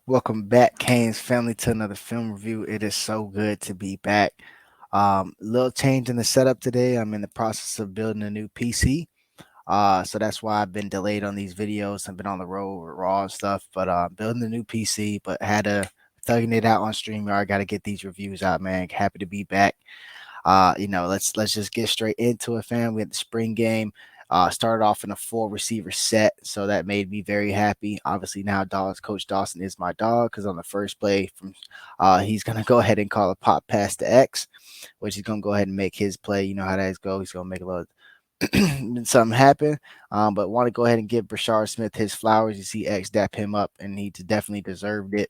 Welcome back, Kane's family, to another film review. It is so good to be back. Little change in the setup today. I'm in the process of building a new PC. So that's why I've been delayed on these videos. I've been on the road with Raw and stuff, but building a new PC, but had to thugging it out on StreamYard. Got to get these reviews out, man. Happy to be back. Let's just get straight into it, fam. We had the spring game. Started off in a full receiver set, so that made me very happy. Obviously, now Coach Dawson is my dog because on the first play he's gonna go ahead and call a pop pass to X, which he's gonna go ahead and make his play. You know how that goes. He's gonna make a little something happen. But want to go ahead and give Brashard Smith his flowers. You see X dap him up, and he definitely deserved it.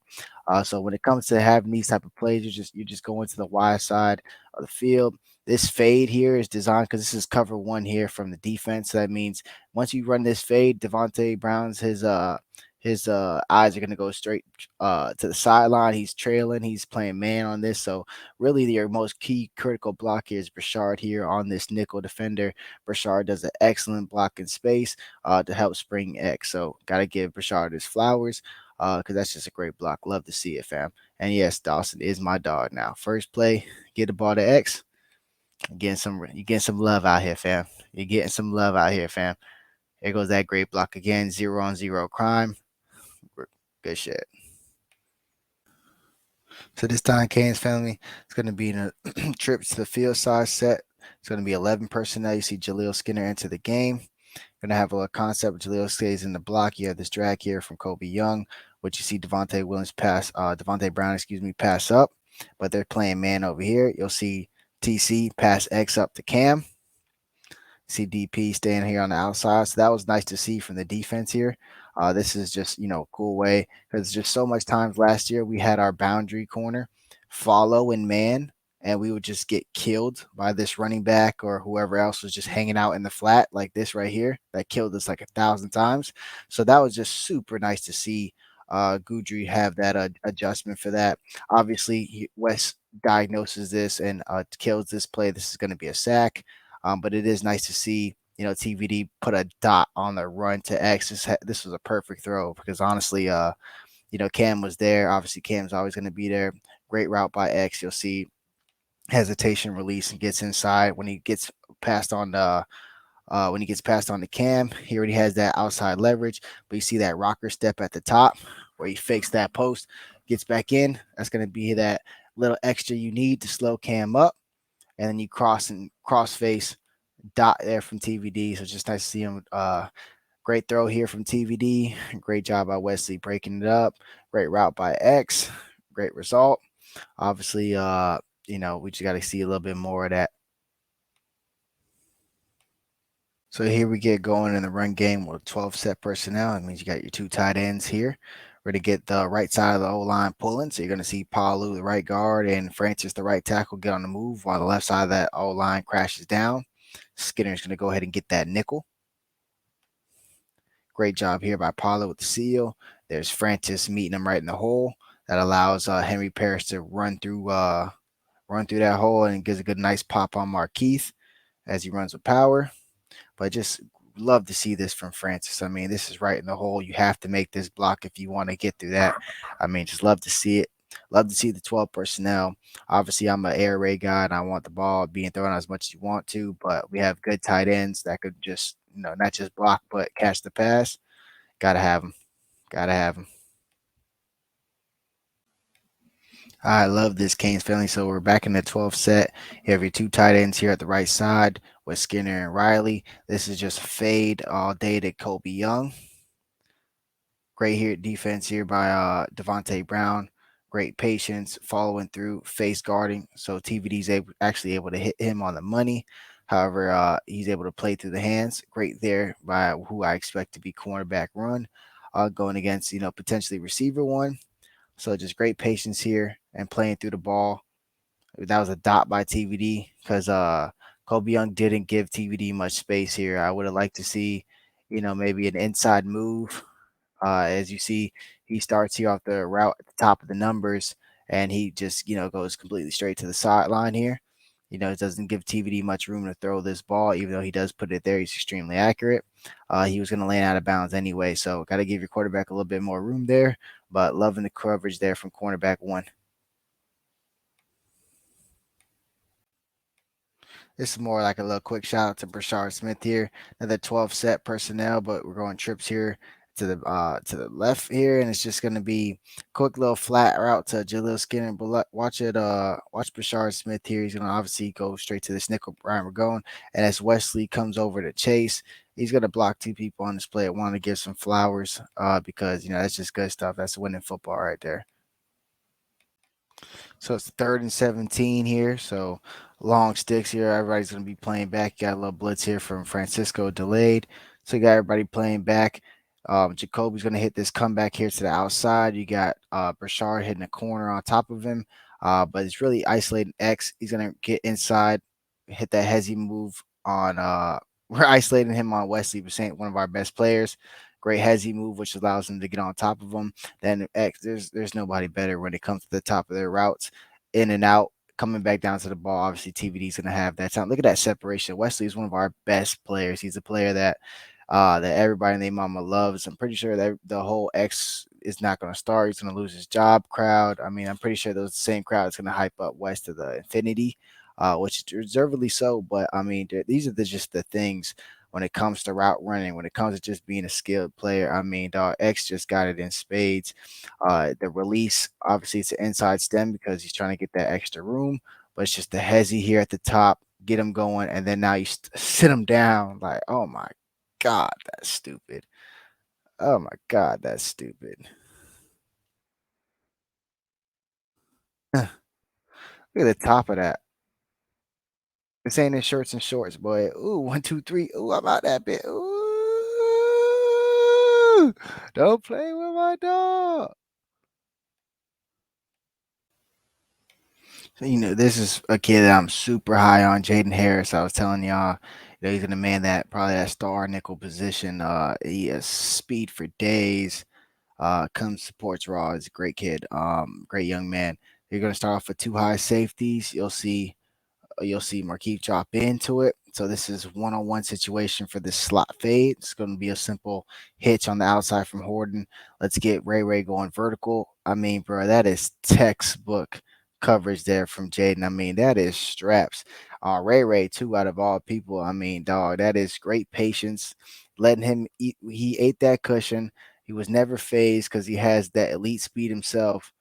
So when it comes to having these type of plays, you just go into the wide side of the field. This fade here is designed because this is cover one here from the defense. So that means once you run this fade, Devontae Brown's his eyes are gonna go straight to the sideline. He's trailing. He's playing man on this. So really, your most key critical block here is Brashard here on this nickel defender. Brashard does an excellent block in space to help spring X. So got to give Brashard his flowers because that's just a great block. Love to see it, fam. And yes, Dawson is my dog now. First play, get the ball to X. You getting some love out here, fam. You're getting some love out here, fam. Here goes that great block again. 0-on-0 crime. Good shit. So this time, Kane's family, it's going to be in a trip to the field size set. It's going to be 11 personnel. You see Jaleel Skinner enter the game. Going to have a concept. Jaleel stays in the block. You have this drag here from Kobe Young, which you see Devontae Brown, pass up. But they're playing man over here. You'll see TC pass X up to Cam. See DP staying here on the outside. So that was nice to see from the defense here. This is just, a cool way because just so much times last year we had our boundary corner follow in man and we would just get killed by this running back or whoever else was just hanging out in the flat like this right here that killed us like 1,000 times. So that was just super nice to see Goudry have that adjustment for that. Obviously, Wes diagnoses this and kills this play. This is going to be a sack. But it is nice to see, TVD put a dot on the run to X. This was a perfect throw because honestly, Cam was there. Obviously, Cam's always going to be there. Great route by X. You'll see hesitation release and gets inside when he gets passed on the Cam. He already has that outside leverage, but you see that rocker step at the top where he fakes that post, gets back in. That's going to be that little extra you need to slow Cam up, and then you cross face dot there from TVD. So it's just nice to see him. Great throw here from TVD. Great job by Wesley breaking it up. Great route by X. Great result. Obviously, we just got to see a little bit more of that. So here we get going in the run game with 12 set personnel. That means you got your two tight ends here. We're going to get the right side of the O-line pulling. So you're going to see Palu, the right guard, and Francis, the right tackle, get on the move while the left side of that O-line crashes down. Skinner's going to go ahead and get that nickel. Great job here by Palu with the seal. There's Francis meeting him right in the hole. That allows Henry Parrish to run through that hole and gives a good nice pop on Markeith as he runs with power. But just love to see this from Francis. I mean, this is right in the hole. You have to make this block if you want to get through that. I mean, just love to see it. Love to see the 12 personnel. Obviously, I'm an air raid guy, and I want the ball being thrown as much as you want to. But we have good tight ends that could just, not just block but catch the pass. Gotta have them. Gotta have them. I love this Canes family. So we're back in the 12th set. You have your two tight ends here at the right side with Skinner and Riley. This is just fade all day to Kobe Young. Great here defense here by Devontae Brown. Great patience, following through, face guarding. So TVD's actually able to hit him on the money. However, he's able to play through the hands. Great there by who I expect to be cornerback run, going against potentially receiver one. So just great patience here and playing through the ball. That was a dot by TVD because Kobe Young didn't give TVD much space here. I would have liked to see, maybe an inside move. As you see, he starts here off the route at the top of the numbers, and he just goes completely straight to the sideline here. It doesn't give TVD much room to throw this ball, even though he does put it there. He's extremely accurate. He was going to land out of bounds anyway, so got to give your quarterback a little bit more room there. But loving the coverage there from cornerback one. This is more like a little quick shout out to Brashard Smith here. Another 12 set personnel, but we're going trips here to the left here, and it's just gonna be quick little flat route to Jaleel Skinner. But watch Brashard Smith here. He's gonna obviously go straight to this nickel Brian we're going. And as Wesley comes over to chase, he's gonna block two people on this play. I want to give some flowers because that's just good stuff. That's winning football right there. So it's 3rd and 17 here. So long sticks here. Everybody's going to be playing back. You got a little blitz here from Francisco delayed. So you got everybody playing back. Jacoby's going to hit this comeback here to the outside. You got Brashard hitting a corner on top of him. But it's really isolating X. He's going to get inside, hit that hezzy move on we're isolating him on Wesley Bassant, one of our best players. Great hezzy move, which allows him to get on top of him. Then X, there's nobody better when it comes to the top of their routes, in and out, coming back down to the ball. Obviously, TVD's going to have that time. Look at that separation. Wesley is one of our best players. He's a player that everybody and their mama loves. I'm pretty sure that the whole X is not going to start. He's going to lose his job crowd. I mean, I'm pretty sure those same crowd is going to hype up West to the infinity, which is deservedly so. But I mean, these are just the things when it comes to route running, when it comes to just being a skilled player. I mean, dog, X just got it in spades. The release, obviously, it's an inside stem because he's trying to get that extra room, but it's just the hezzy here at the top, get him going, and then now you sit him down. Like, oh my God, that's stupid. Oh my God, that's stupid. Look at the top of that. This ain't in shirts and shorts, boy. Ooh, 1, 2, 3. Ooh, I'm out that bit. Ooh, don't play with my dog. So, this is a kid that I'm super high on, Jaden Harris. I was telling y'all, he's gonna man that probably that star nickel position. He has speed for days. Comes supports raw. He's a great kid. Great young man. You're gonna start off with two high safeties. You'll see Markeith drop into it. So this is one-on-one situation for this slot fade. It's going to be a simple hitch on the outside from Horton. Let's get Ray going vertical. I mean, bro, that is textbook coverage there from Jaden. I mean, that is straps. Ray, too, out of all people. I mean, dog, that is great patience. Letting him eat. He ate that cushion. He was never phased because he has that elite speed himself.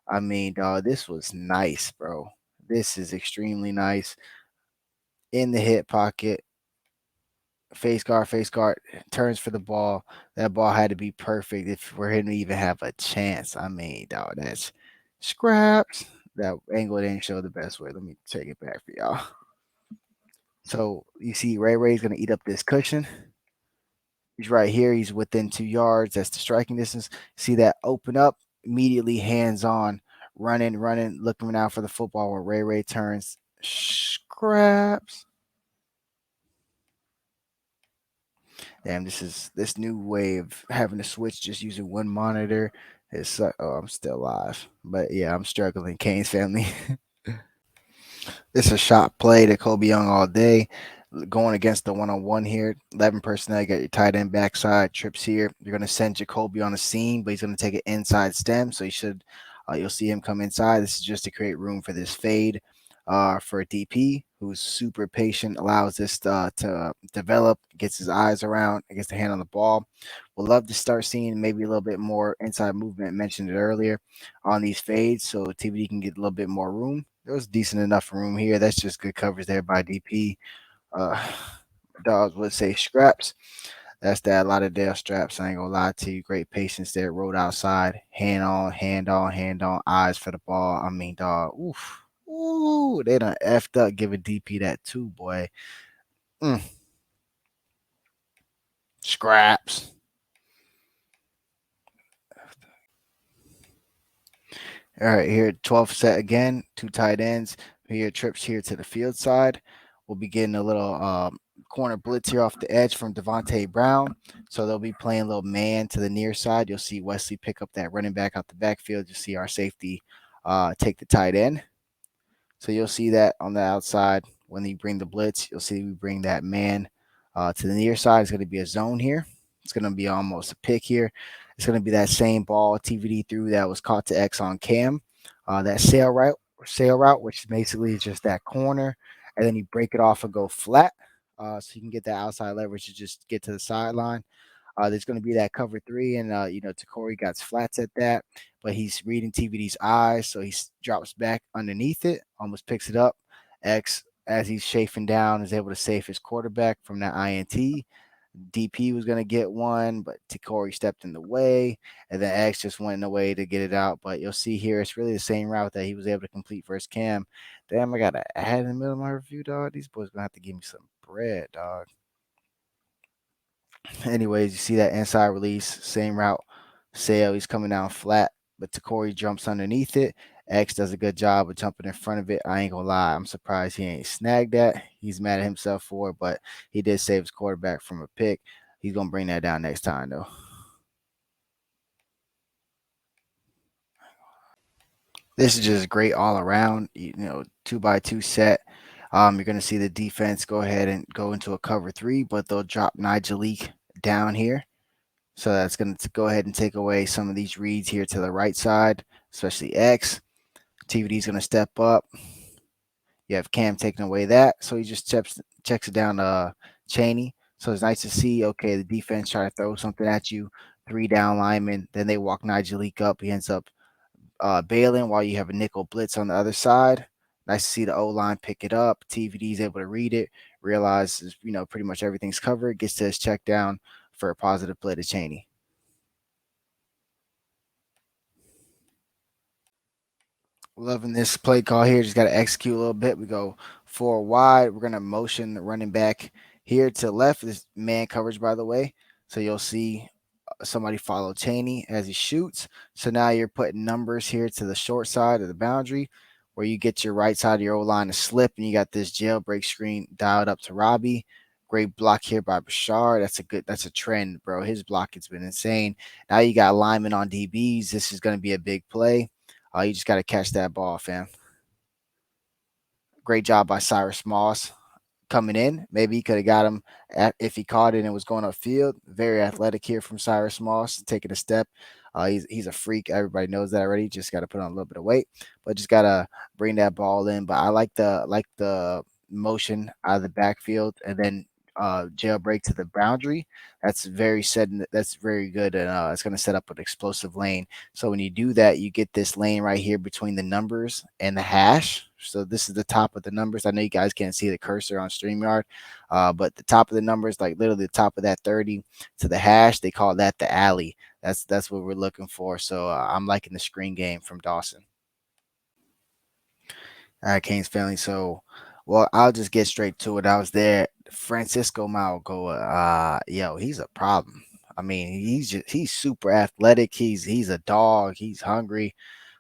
I mean, dog, this was nice, bro. This is extremely nice. In the hip pocket, face guard, turns for the ball. That ball had to be perfect if for him to even have a chance. I mean, dog, that's scraps. That angle didn't show the best way. Let me take it back for y'all. So you see Ray's gonna eat up this cushion. He's right here. He's within 2 yards. That's the striking distance. See that open up immediately, hands on, running, looking out for the football where Ray turns. Scraps. Damn, this new way of having to switch just using one monitor. Oh, I'm still alive, but yeah, I'm struggling. Kane's family. It's a shot play to Kobe Young all day. Going against the one-on-one here, 11 personnel. You got your tight end backside trips here. You're going to send Jacoby on the seam, but he's going to take an inside stem. So you'll see him come inside. This is just to create room for this fade for a DP who's super patient, allows this to develop, gets his eyes around, gets the hand on the ball. We'll love to start seeing maybe a little bit more inside movement. Mentioned it earlier on these fades, so TBD can get a little bit more room. There was decent enough room here. That's just good coverage there by DP. Uh, Dogs would say scraps. That's that Lauderdale straps. I ain't gonna lie to you. Great patience there. Road outside, hand on, eyes for the ball. I mean, dog. Oof. Ooh, they done effed up giving DP that too, boy. Mm, scraps. All right, here 12th set again. Two tight ends. Here trips here to the field side. We'll be getting a little corner blitz here off the edge from Devontae Brown. So they'll be playing a little man to the near side. You'll see Wesley pick up that running back out the backfield. You'll see our safety take the tight end. So you'll see that on the outside when you bring the blitz, you'll see we bring that man to the near side. It's going to be a zone here. It's going to be almost a pick here. It's going to be that same ball TVD through that was caught to X on Cam. That sail route, which is basically just that corner, and then you break it off and go flat, so you can get that outside leverage to just get to the sideline. There's going to be that cover three, and Takori got flats at that, but he's reading TVD's eyes, so he drops back underneath it, almost picks it up. X, as he's chafing down, is able to save his quarterback from that INT. DP was going to get one, but Takori stepped in the way, and then X just went in the way to get it out. But you'll see here, it's really the same route that he was able to complete versus Cam. Damn, I got to add in the middle of my review, dog. These boys going to have to give me some bread, dog. Anyways, you see that inside release, same route. Sale, he's coming down flat, but Takori jumps underneath it. X does a good job of jumping in front of it. I ain't gonna lie, I'm surprised he ain't snagged that. He's mad at himself for it, but he did save his quarterback from a pick. He's gonna bring that down next time though. This is just great all around. 2x2 set. You're gonna see the defense go ahead and go into a cover three, but they'll drop Nigel Leak down here. So that's going to go ahead and take away some of these reads here to the right side, especially X. TVD is going to step up. You have Cam taking away that. So he just checks it down to Cheney. So it's nice to see, okay, the defense try to throw something at you. 3 down linemen. Then they walk Nigel Leak up. He ends up bailing while you have a nickel blitz on the other side. Nice to see the O-line pick it up. TVD is able to read it, realizes, pretty much everything's covered, gets to his check down for a positive play to Cheney. Loving this play call here. Just got to execute a little bit. We go 4 wide. We're going to motion the running back here to the left. This man coverage, by the way. So you'll see somebody follow Cheney as he shoots. So now you're putting numbers here to the short side of the boundary where you get your right side of your O-line to slip, and you got this jailbreak screen dialed up to Robbie. Great block here by Bashar. That's a trend, bro. His block has been insane. Now you got linemen on DBs. This is going to be a big play. You just got to catch that ball, fam. Great job by Cyrus Moss coming in. Maybe he could have got him if he caught it and it was going upfield. Very athletic here from Cyrus Moss, taking a step. He's a freak. Everybody knows that already. Just got to put on a little bit of weight, but just got to bring that ball in. But I like the motion out of the backfield and then jailbreak to the boundary. That's very setting. That's very good, and it's going to set up an explosive lane. So when you do that, you get this lane right here between the numbers and the hash. So this is the top of the numbers. I know you guys can't see the cursor on StreamYard, but the top of the numbers, like literally the top of that 30 to the hash, they call that the alley. That's what we're looking for. So I'm liking the screen game from Dawson. All right, Canes family. So, well, I'll just get straight to it. I was there. Francisco Malgoa. Yo, he's a problem. I mean, he's super athletic. He's a dog. He's hungry.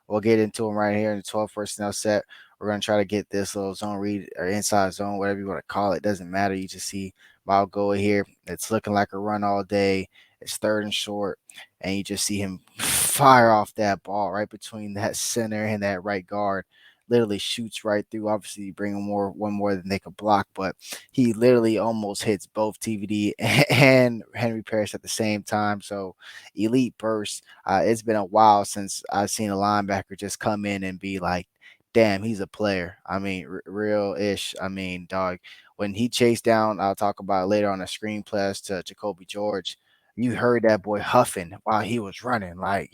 We'll get into him right here in the 12 personnel set. We're going to try to get this little zone read or inside zone, whatever you want to call it. Doesn't matter. You just see Malgoa here. It's looking like a run all day. It's third and short, and you just see him fire off that ball right between that center and that right guard. Literally shoots right through. Obviously, you bring one more than they could block, but he literally almost hits both TVD and Henry Parrish at the same time. So, elite burst. It's been a while since I've seen a linebacker just come in and be like, damn, he's a player. I mean, real ish. I mean, dog, when he chased down, I'll talk about it later on a screen pass to Jacoby George. You heard that boy huffing while he was running. Like,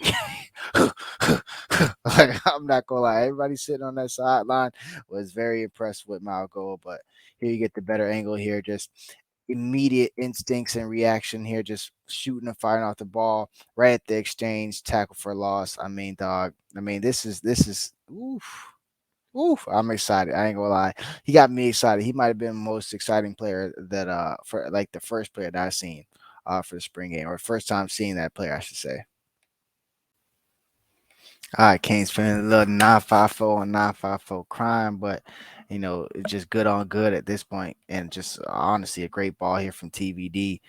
like I'm not gonna lie, everybody sitting on that sideline was very impressed with Malgo. But here you get the better angle here, just immediate instincts and reaction here, just shooting and firing off the ball right at the exchange, tackle for loss. I mean, dog. I mean, this is oof. Oof, I'm excited. I ain't gonna lie. He got me excited. He might have been the most exciting player that for like the first player that I've seen for the spring game, or first time seeing that player, I should say. All right, Canes fan, a little 954 and 954 crime, but it's just good on good at this point, and just honestly a great ball here from TVD.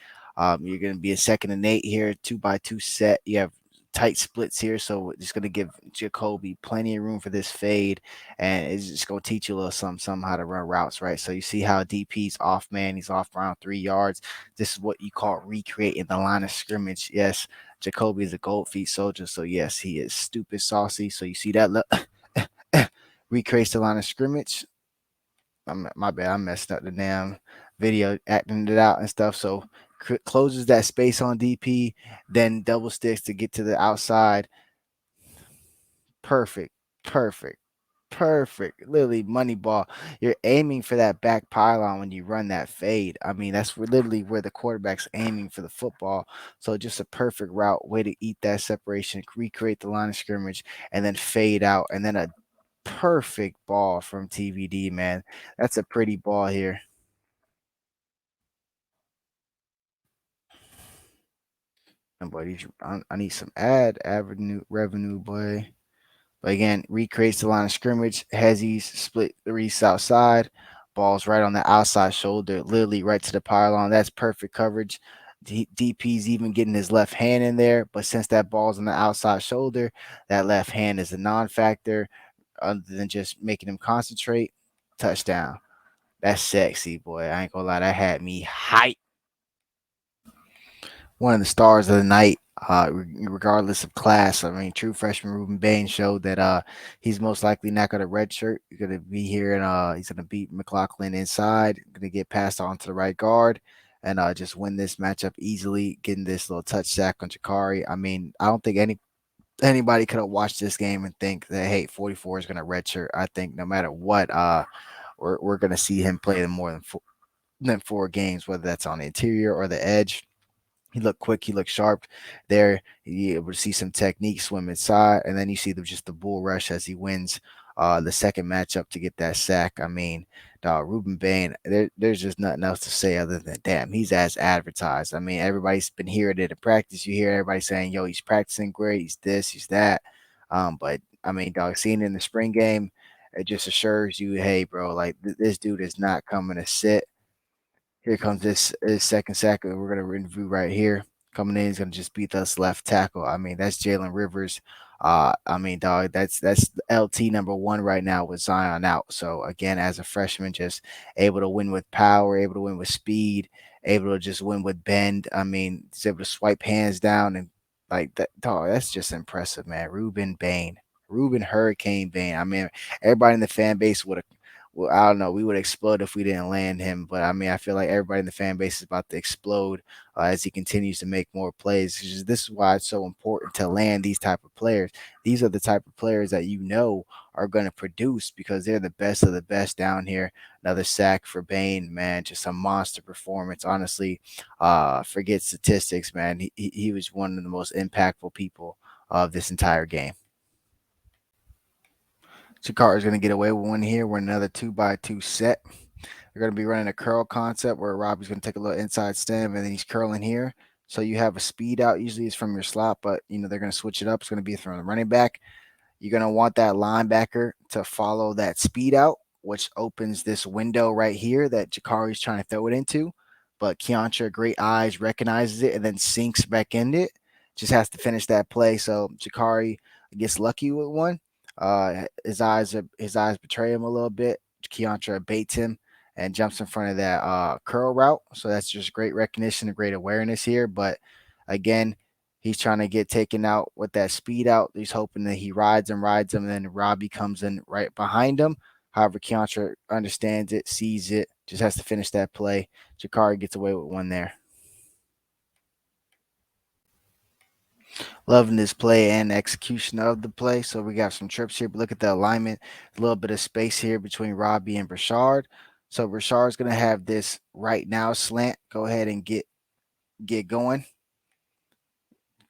You're gonna be a 2nd and 8 here, 2x2 set. You have tight splits here, so it's going to give Jacoby plenty of room for this fade, and it's just going to teach you a little something how to run routes, right? So you see how DP's off man, he's off around 3 yards. This is what you call recreating the line of scrimmage. Yes, Jacoby is a gold feet soldier, so yes, he is stupid saucy. So you see that recreates the line of scrimmage. My bad, I messed up the damn video, acting it out and stuff. So closes that space on DP, then double sticks to get to the outside. Perfect, perfect, perfect. Literally money ball. You're aiming for that back pylon when you run that fade. I mean, that's literally where the quarterback's aiming for the football. So just a perfect route, way to eat that separation, recreate the line of scrimmage, and then fade out, and then a perfect ball from TVD, man. That's a pretty ball here. And boy, I need some ad avenue revenue, boy. But again, recreates the line of scrimmage. Hezzy's split the Reese outside. Ball's right on the outside shoulder, literally right to the pylon. That's perfect coverage. DP's even getting his left hand in there, but since that ball's on the outside shoulder, that left hand is a non-factor other than just making him concentrate. Touchdown. That's sexy, boy. I ain't gonna lie, that had me hyped. One of the stars of the night, regardless of class. I mean, true freshman Reuben Bain showed that he's most likely not going to redshirt. He's going to be here and he's going to beat McLaughlin inside, going to get passed on to the right guard and just win this matchup easily, getting this little touch sack on Jakari. I mean, I don't think anybody could have watched this game and think that, hey, 44 is going to redshirt. I think no matter what, we're going to see him play more than 4 games, whether that's on the interior or the edge. He looked quick. He looked sharp there. You able to see some technique swim inside, and then you see just the bull rush as he wins the second matchup to get that sack. I mean, Reuben Bain, there's just nothing else to say other than, damn, he's as advertised. I mean, everybody's been hearing it in practice. You hear everybody saying, yo, he's practicing great. He's this, he's that. But, I mean, dog, seeing it in the spring game, it just assures you, hey, bro, like this dude is not coming to sit. Here comes this second sack that we're gonna review right here. Coming in, he's gonna just beat us left tackle. I mean, that's Jalen Rivers. I mean, dog, that's LT number one right now with Zion out. So again, as a freshman, just able to win with power, able to win with speed, able to just win with bend. I mean, he's able to swipe hands down and like that. Dog, that's just impressive, man. Reuben Bain, Reuben Hurricane Bain. I mean, everybody in the fan base would have, well, I don't know. We would explode if we didn't land him. But I mean, I feel like everybody in the fan base is about to explode as he continues to make more plays. This is why it's so important to land these type of players. These are the type of players that you know are going to produce because they're the best of the best down here. Another sack for Bain, man, just a monster performance. Honestly, forget statistics, man. He was one of the most impactful people of this entire game. Shakar is going to get away with one here. We're another 2x2 set. They're going to be running a curl concept where Robbie's going to take a little inside stem and then he's curling here. So you have a speed out. Usually it's from your slot, but they're going to switch it up. It's going to be from the running back. You're going to want that linebacker to follow that speed out, which opens this window right here that Jakari's trying to throw it into. But Keontra, great eyes, recognizes it and then sinks back in it. Just has to finish that play. So Jakari gets lucky with one. His eyes betray him a little bit. Keontra baits him and jumps in front of that curl route. So that's just great recognition and great awareness here. But again, he's trying to get taken out with that speed out. He's hoping that he rides him, and then Robbie comes in right behind him. However, Keontra understands it, sees it, just has to finish that play. Jakari gets away with one there. Loving this play and execution of the play. So we got some trips here, but look at the alignment. A little bit of space here between Robbie and Brashard. So Brashard's going to have this right now slant. Go ahead and get going.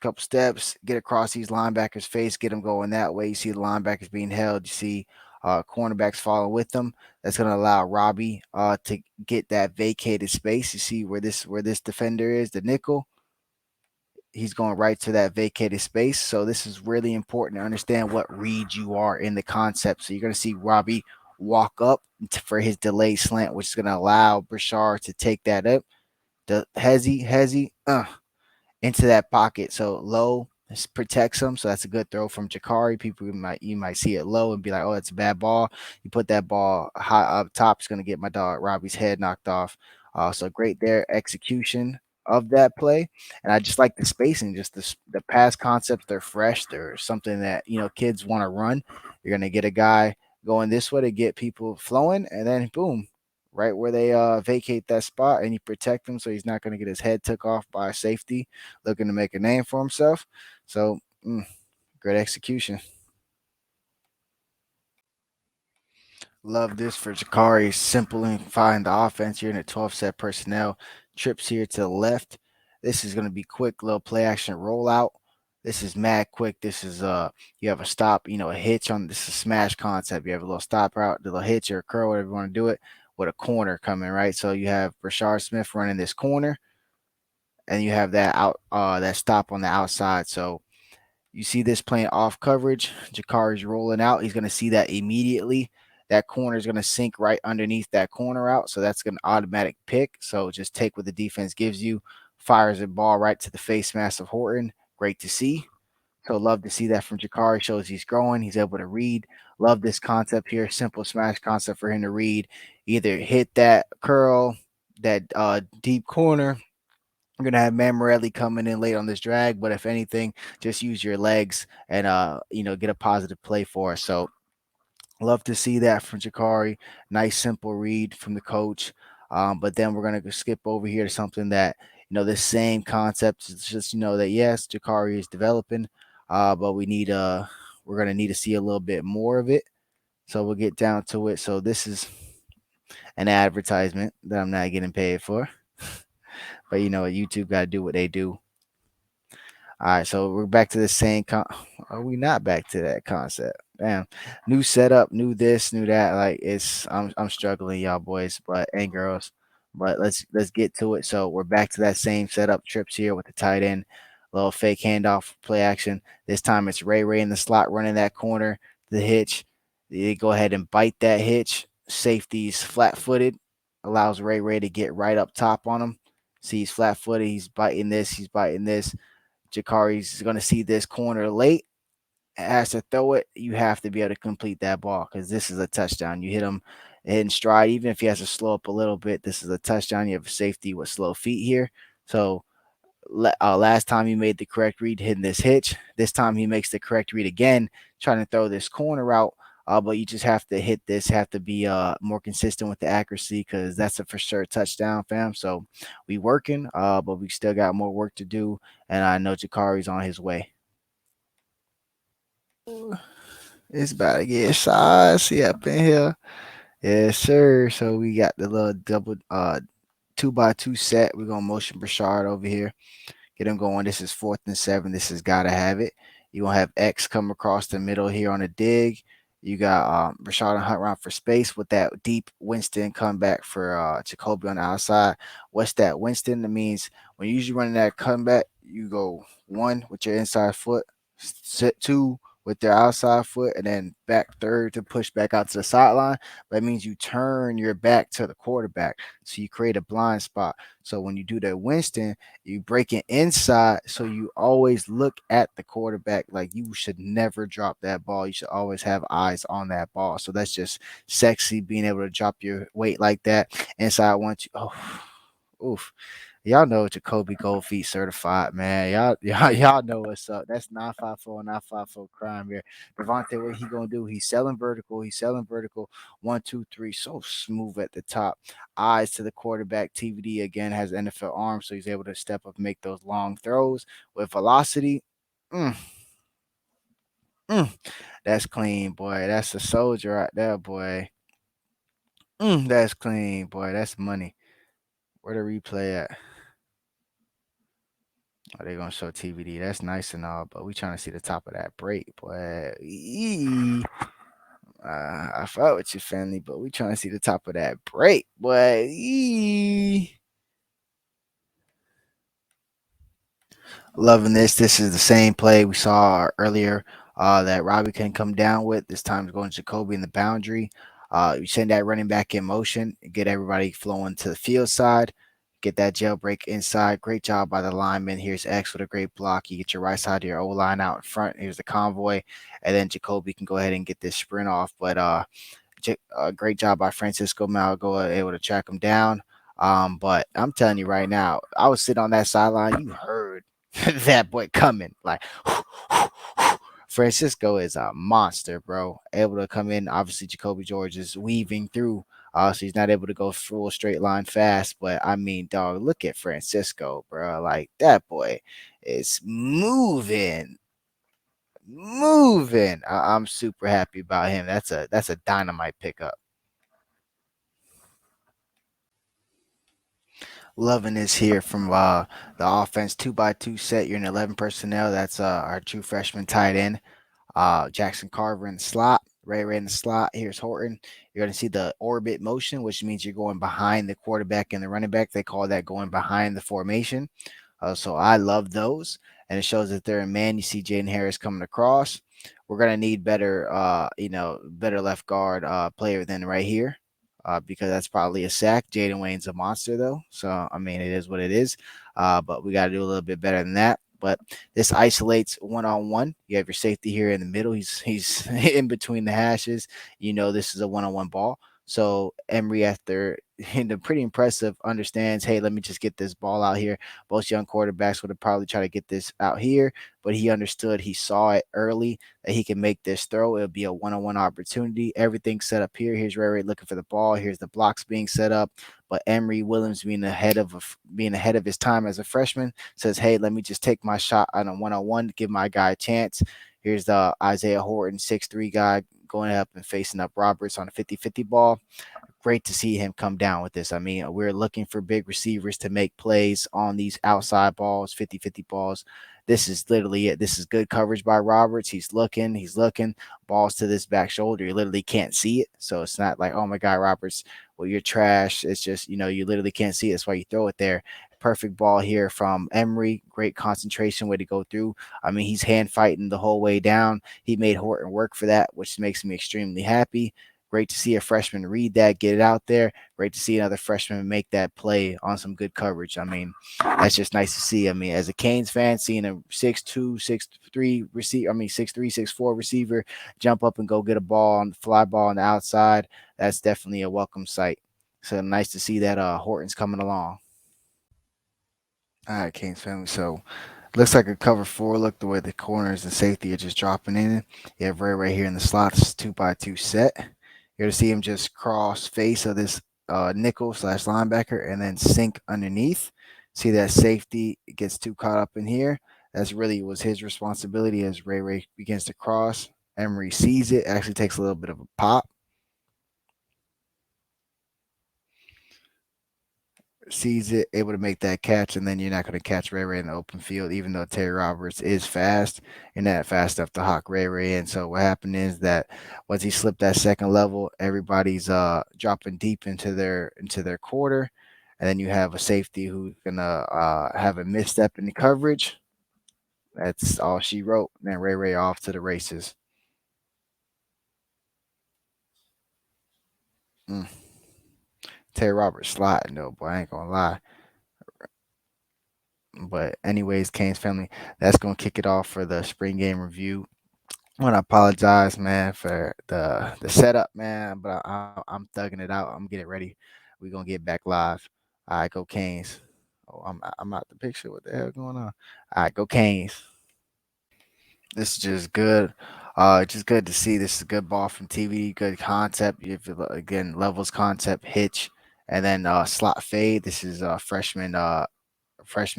Couple steps, get across these linebackers' face, get them going that way. You see the linebackers being held. You see cornerbacks following with them. That's going to allow Robbie to get that vacated space. You see where this defender is, the nickel. He's going right to that vacated space. So this is really important to understand what read you are in the concept. So you're going to see Robbie walk up for his delayed slant, which is going to allow Brashard to take that up. The hezzy into that pocket. So low, This protects him, so that's a good throw from Jakari. You might see it low and be like, "Oh, it's a bad ball." You put that ball high up top, it's gonna get my dog Robbie's head knocked off. So great there execution of that play, and I just like the spacing, just the pass concepts. They're fresh. They're something that kids want to run. You're gonna get a guy going this way to get people flowing, and then boom, right where they vacate that spot, and you protect him so he's not gonna get his head took off by a safety looking to make a name for himself. So, great execution. Love this for Jakari. Simplifying the offense. You're in a 12 set personnel. Trips here to the left. This is going to be quick, little play action rollout. This is mad quick. This is you have a stop, a hitch on this is smash concept. You have a little stop route, a little hitch or a curl, whatever you want to do it, with a corner coming, right? So you have Rashard Smith running this corner, and you have that stop on the outside. So you see this playing off coverage. Jakari's rolling out. He's going to see that immediately. That corner is going to sink right underneath that corner out. So that's an automatic pick. So just take what the defense gives you. Fires a ball right to the face mask of Horton. Great to see. So love to see that from Jakari. Shows he's growing. He's able to read. Love this concept here. Simple smash concept for him to read. Either hit that curl, that deep corner, we're gonna have Mammarelli coming in late on this drag, but if anything, just use your legs and get a positive play for us. So love to see that from Jakari. Nice simple read from the coach. But then we're gonna skip over here to something that this same concept is just that yes, Jakari is developing, but we're gonna need to see a little bit more of it. So we'll get down to it. So this is an advertisement that I'm not getting paid for, but YouTube got to do what they do. All right, so we're back to the same are we not back to that concept? Damn. New setup, new this, new that. Like I'm struggling, y'all boys, but and girls. But let's get to it. So we're back to that same setup, trips here with the tight end, little fake handoff play action. This time it's Ray Ray in the slot running that corner, the hitch. They go ahead and bite that hitch. Safety's flat footed, allows Ray Ray to get right up top on him. See, he's flat footed, he's biting this, he's biting this. Jakari's going to see this corner late, has to throw it. You have to be able to complete that ball because this is a touchdown. You hit him in stride, even if he has to slow up a little bit. This is a touchdown. You have a safety with slow feet here. So last time he made the correct read, hitting this hitch. This time he makes the correct read again, trying to throw this corner out. But you just have to hit this, have to be more consistent with the accuracy because that's a for sure touchdown, fam. So we working, but we still got more work to do. And I know Jakari's on his way. It's about to get saucy up in here. Yes, sir. So we got the little double 2x2 set. We're gonna motion Brashard over here. Get him going. This is 4th and 7. This has got to have it. You gonna have X come across the middle here on a dig. You got Rashad and Hunt around for space with that deep Winston comeback for Jacoby on the outside. What's that? Winston, that means when you're usually running that comeback, you go 1 with your inside foot, set 2 with their outside foot, and then back 3rd to push back out to the sideline. That means you turn your back to the quarterback. So you create a blind spot. So when you do that Winston, you break it inside, so you always look at the quarterback. Like you should never drop that ball. You should always have eyes on that ball. So that's just sexy, being able to drop your weight like that inside one two. Oh, oof. Y'all know Jacoby Goldfeet certified, man. Y'all know what's up. That's 954, 954 crime here. Devontae, what he gonna do? He's selling vertical. He's selling vertical. 1, 2, 3. So smooth at the top. Eyes to the quarterback. TVD again has NFL arms, so he's able to step up, make those long throws with velocity. Mm, mm. That's clean, boy. That's a soldier right there, boy. That's clean, boy. That's money. Where the replay at? Oh, they gonna show TVD. That's nice and all, but we trying to see the top of that break, boy. I fought with your family, but we trying to see the top of that break, boy. Loving this. This is the same play we saw earlier that Robbie can come down with. This time it's going to Jacoby in the boundary. You send that running back in motion, get everybody flowing to the field side. get that jailbreak inside. Great job by the lineman. Here's X with a great block. You get your right side of your O line out in front. Here's the convoy, and then Jacoby can go ahead and get this sprint off. But great job by Francisco Malgoa, able to track him down. But I'm telling you right now, I was sitting on that sideline. You heard that boy coming. Like Francisco is a monster, bro. Able to come in. Obviously, Jacoby George is weaving through. So he's not able to go full straight line fast. But I mean, dog, look at Francisco, bro. Like that boy is moving. I'm super happy about him. That's a dynamite pickup. Loving this here from the offense 2x2 set. You're in 11 personnel. That's our true freshman tight end. Jackson Carver in the slot, Ray in the slot. Here's Horton. You're going to see the orbit motion, which means you're going behind the quarterback and the running back. They call that going behind the formation. So I love those, and it shows that they're in man. You see Jaden Harris coming across. We're gonna need better, better left guard player than right here, because that's probably a sack. Jaden Wayne's a monster though, so I mean it is what it is. But we got to do a little bit better than that. But this isolates one on one. You have your safety here in the middle. He's in between the hashes. You know this is a one on one ball. So Emery, after and pretty impressive, understands, hey, let me just get this ball out here. Most young quarterbacks would have probably tried to get this out here, but he understood, he saw it early that he can make this throw. It'll be a one-on-one opportunity. Everything's set up here. Here's Ray Ray looking for the ball. Here's the blocks being set up. But Emery Williams being ahead of his time as a freshman says, hey, let me just take my shot on a one-on-one to give my guy a chance. Here's the Isaiah Horton, 6'3" guy going up and facing up Roberts on a 50-50 ball. Great to see him come down with this. I mean, we're looking for big receivers to make plays on these outside balls, 50-50 balls. This is literally it. This is good coverage by Roberts. He's looking, balls to this back shoulder. You literally can't see it. So it's not like, oh my God, Roberts, well, you're trash. It's just, you literally can't see it. That's why you throw it there. Perfect ball here from Emery. Great concentration way to go through. I mean, he's hand fighting the whole way down. He made Horton work for that, which makes me extremely happy. Great to see a freshman read that, get it out there. Great to see another freshman make that play on some good coverage. I mean, that's just nice to see. I mean, as a Canes fan, seeing a 6'2", 6'3" receiver, 6'3", 6'4" receiver jump up and go get a ball on the fly ball on the outside, that's definitely a welcome sight. So nice to see that Horton's coming along. All right, Canes family. So looks like a cover four. Look the way the corners and safety are just dropping in. You have Ray right here in the slots, 2x2 set. You're to see him just cross face of this nickel slash linebacker and then sink underneath. See that safety gets too caught up in here. That's really was his responsibility as Ray begins to cross. Emery sees it, actually takes a little bit of a pop. Sees it, able to make that catch, and then you're not going to catch Ray Ray in the open field, even though Terry Roberts is fast. You're not fast enough to hawk Ray Ray. And so what happened is that once he slipped that second level, everybody's dropping deep into their quarter, and then you have a safety who's gonna have a misstep in the coverage. That's all she wrote. And then Ray Ray off to the races. Mm. Terry Roberts sliding though, boy. I ain't gonna lie. But anyways, Canes family, that's gonna kick it off for the spring game review. I want to apologize, man, for the setup, man. But I'm thugging it out. I'm getting ready. We're gonna get back live. All right, go Canes. Oh, I'm out the picture. What the hell going on? All right, go Canes. This is just good. Just good to see. This is a good ball from TV. Good concept. You have, again, levels concept hitch, and then slot fade. This is freshman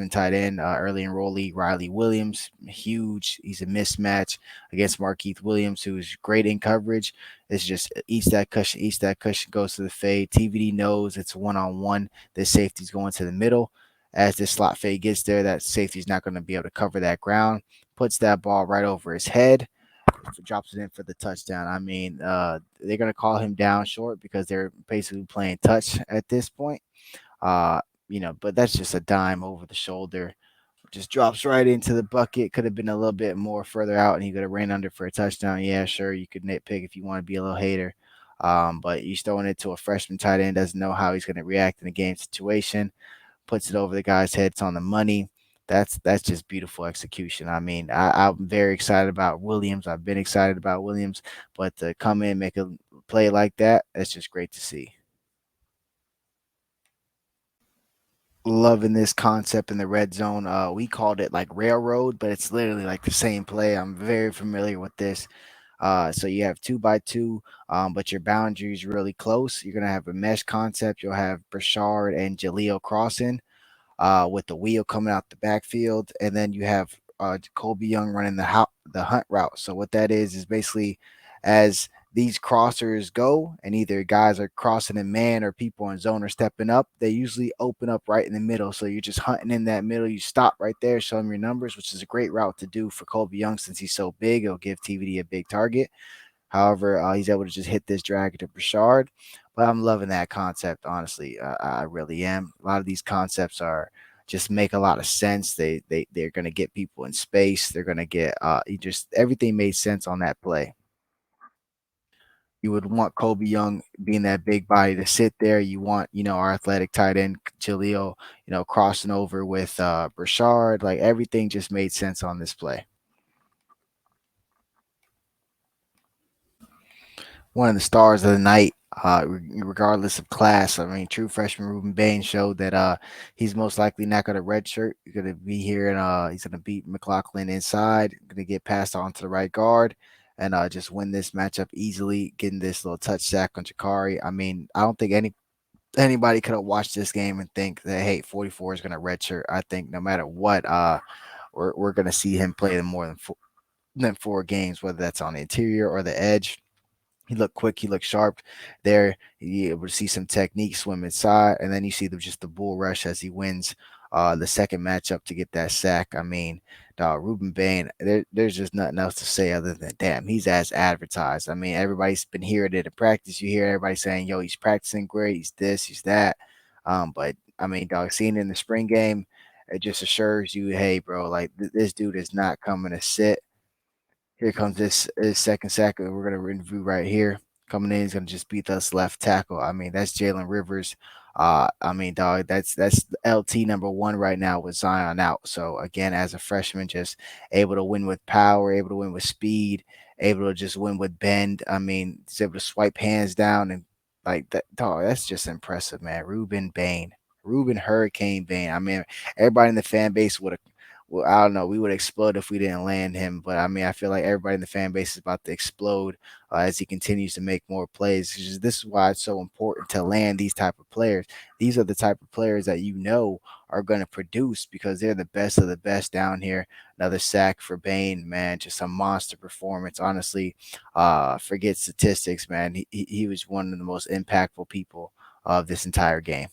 tight end, early enrollee Riley Williams. Huge. He's a mismatch against Markeith Williams, who's great in coverage. It's just eats that cushion, goes to the fade. TVD knows it's one on one. This safety's going to the middle. As this slot fade gets there, that safety's not going to be able to cover that ground. Puts that ball right over his head, drops it in for the touchdown. I mean, they're going to call him down short because they're basically playing touch at this point. Uh, but that's just a dime over the shoulder. Just drops right into the bucket. Could have been a little bit more further out, and he could have ran under for a touchdown. Yeah, sure, you could nitpick if you want to be a little hater. But he's throwing it to a freshman tight end, doesn't know how he's going to react in a game situation. puts it over the guy's head. It's on the money. That's just beautiful execution. I mean, I'm very excited about Williams. I've been excited about Williams, but to come in, make a play like that, that's just great to see. Loving this concept in the red zone. We called it like railroad, but it's literally like the same play. I'm very familiar with this. So you have 2 by 2, but your boundary is really close. You're gonna have a mesh concept. You'll have Brashard and Jaleel crossing, with the wheel coming out the backfield, and then you have Jacoby Young running the hunt route. So what that is basically as these crossers go, and either guys are crossing in man or people in zone are stepping up, they usually open up right in the middle. So you're just hunting in that middle. You stop right there, show them your numbers, which is a great route to do for Kobe Young since he's so big. It'll give TVD a big target. However, he's able to just hit this drag to Brashard. But I'm loving that concept, honestly. I really am. A lot of these concepts are just make a lot of sense. They're gonna get people in space. They're gonna get you just everything made sense on that play. You would want Kobe Young being that big body to sit there. You want, our athletic tight end Jaleel, crossing over with Brashard. Like everything just made sense on this play. One of the stars of the night, regardless of class. I mean, true freshman Reuben Bain showed that he's most likely not going to redshirt. He's going to be here and he's going to beat McLaughlin inside, going to get passed on to the right guard and just win this matchup easily, getting this little touch sack on Jakari. I mean, I don't think anybody could have watched this game and think that, hey, 44 is going to redshirt. I think no matter what, we're going to see him play more than 4 games, whether that's on the interior or the edge. He looked quick. He looked sharp there. You able to see some technique swim inside, and then you see just the bull rush as he wins the second matchup to get that sack. I mean, Reuben Bain, there's just nothing else to say other than damn, he's as advertised. I mean, everybody's been hearing it in practice. You hear everybody saying, "Yo, he's practicing great. He's this, he's that." But I mean, dog, seeing it in the spring game, it just assures you, hey, bro, like this dude is not coming to sit. Here comes this second sack we're gonna review right here. Coming in, he's gonna just beat us left tackle. I mean, that's Jalen Rivers. I mean, dog, that's LT number one right now with Zion out. So again, as a freshman, just able to win with power, able to win with speed, able to just win with bend. I mean, he's able to swipe hands down and like that. Dog, that's just impressive, man. Reuben Bain, Reuben Hurricane Bain. I mean, everybody in the fan base would have, well, I don't know. We would explode if we didn't land him. But I mean, I feel like everybody in the fan base is about to explode as he continues to make more plays. This is why it's so important to land these type of players. These are the type of players that are going to produce because they're the best of the best down here. Another sack for Bain, man, just a monster performance. Honestly, forget statistics, man. He was one of the most impactful people of this entire game.